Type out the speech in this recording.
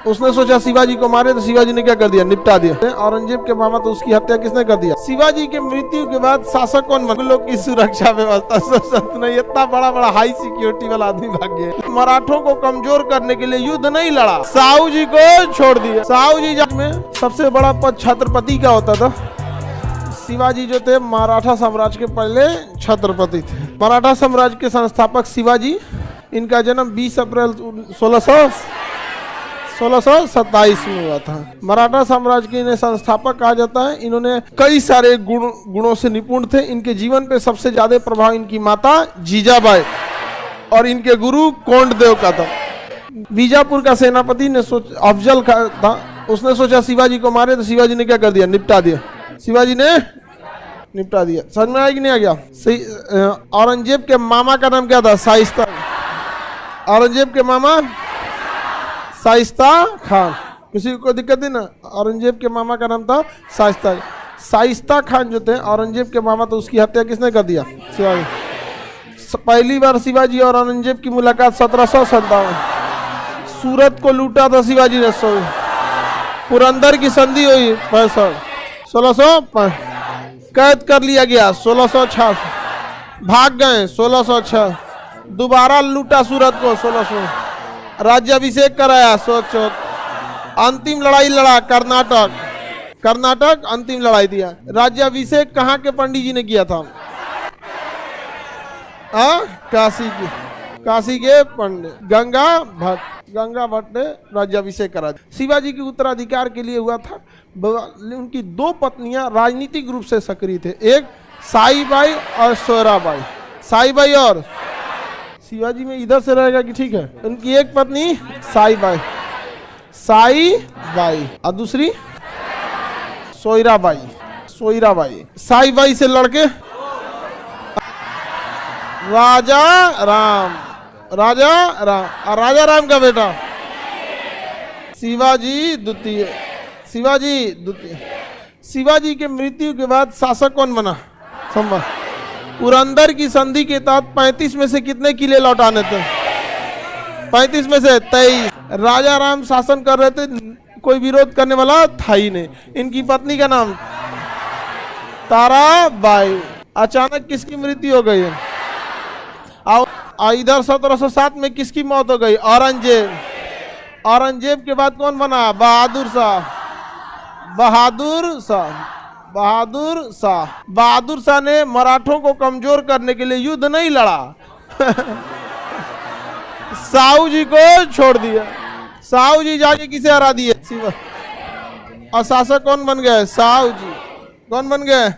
उसने सोचा शिवाजी को मारे, तो शिवाजी ने क्या कर दिया, निपटा दिया। औरंगजेब के मामा, तो उसकी हत्या किसने कर दिया? शिवाजी के मृत्यु के बाद शासक कौन बना? लोग की सुरक्षा व्यवस्था नहीं, इतना बड़ा बड़ा हाई सिक्योरिटी वाला आदमी भाग गया। मराठों को कमजोर करने के लिए युद्ध नहीं लड़ा, साहू जी को छोड़ दिया। साहू जी में सबसे बड़ा पद छत्रपति का होता था। शिवाजी जो थे मराठा साम्राज्य के पहले छत्रपति थे। मराठा साम्राज्य के संस्थापक शिवाजी, इनका जन्म 20 अप्रैल 1627 में हुआ था। मराठा साम्राज्य के इन्हें संस्थापक कहा जाता है। इन्होंने कई सारे गुणों से निपुण थे। इनके जीवन पे सबसे ज्यादा प्रभाव इनकी माता जीजाबाई और इनके गुरु कोंडदेव का था। बीजापुर का सेनापति ने अफजल था, उसने सोचा शिवाजी को मारे, तो शिवाजी ने क्या कर दिया, निपटा दिया। शिवाजी ने निपटा दिया। समझ में आया कि नहीं आ गया? औरंगजेब के मामा का नाम क्या था? शाइस्ता। औरंगजेब के मामा शाइस्ता खान। किसी को दिक्कत नहीं ना? औरंगजेब के मामा का नाम था शाइस्ता। शाइस्ता खान जो थे औरंगजेब के मामा, तो उसकी हत्या किसने कर दिया? शिवाजी। पहली बार शिवाजी और औरंगजेब की मुलाकात 1757। सूरत को लूटा था शिवाजी ने। पुरंदर की संधि हुई 1605। कैद कर लिया गया 1606। भाग गए 1606। दोबारा लूटा सूरत को 1600। राज्याभिषेक कराया 1604। अंतिम लड़ाई लड़ा कर्नाटक अंतिम लड़ाई दिया। राज्याभिषेक कहाँ के पंडित जी ने किया था? काशी के पंडित गंगा भट्ट ने राज्याभिषेक करा दिया। शिवाजी के उत्तराधिकार के लिए हुआ था। उनकी दो पत्नियां राजनीतिक रूप से सक्रिय थे, एक साईबाई और सोयराबाई। साईबाई और शिवाजी में इधर से रहेगा कि ठीक है? उनकी एक पत्नी साईबाई और दूसरी सोयराबाई। साईबाई से लड़के राजा राम और राजा राम का बेटा शिवाजी द्वितीय। शिवाजी के मृत्यु के बाद शासक कौन बना? संभल। पुरंदर की संधि के तहत 35 में से कितने किले लौटाने थे? 35 में से 23। राजा राम शासन कर रहे थे, कोई विरोध करने वाला था ही नहीं। इनकी पत्नी का नाम ताराबाई। अचानक किसकी मृत्यु हो गई? इधर 1707 में किसकी मौत हो गई? औरंगजेब के बाद कौन बना? बहादुर शाह ने मराठों को कमजोर करने के लिए युद्ध नहीं लड़ा, साहू जी को छोड़ दिया। साहू जी जाके किसे हरा दिए? और शासक कौन बन गए? साहू जी। कौन बन गए?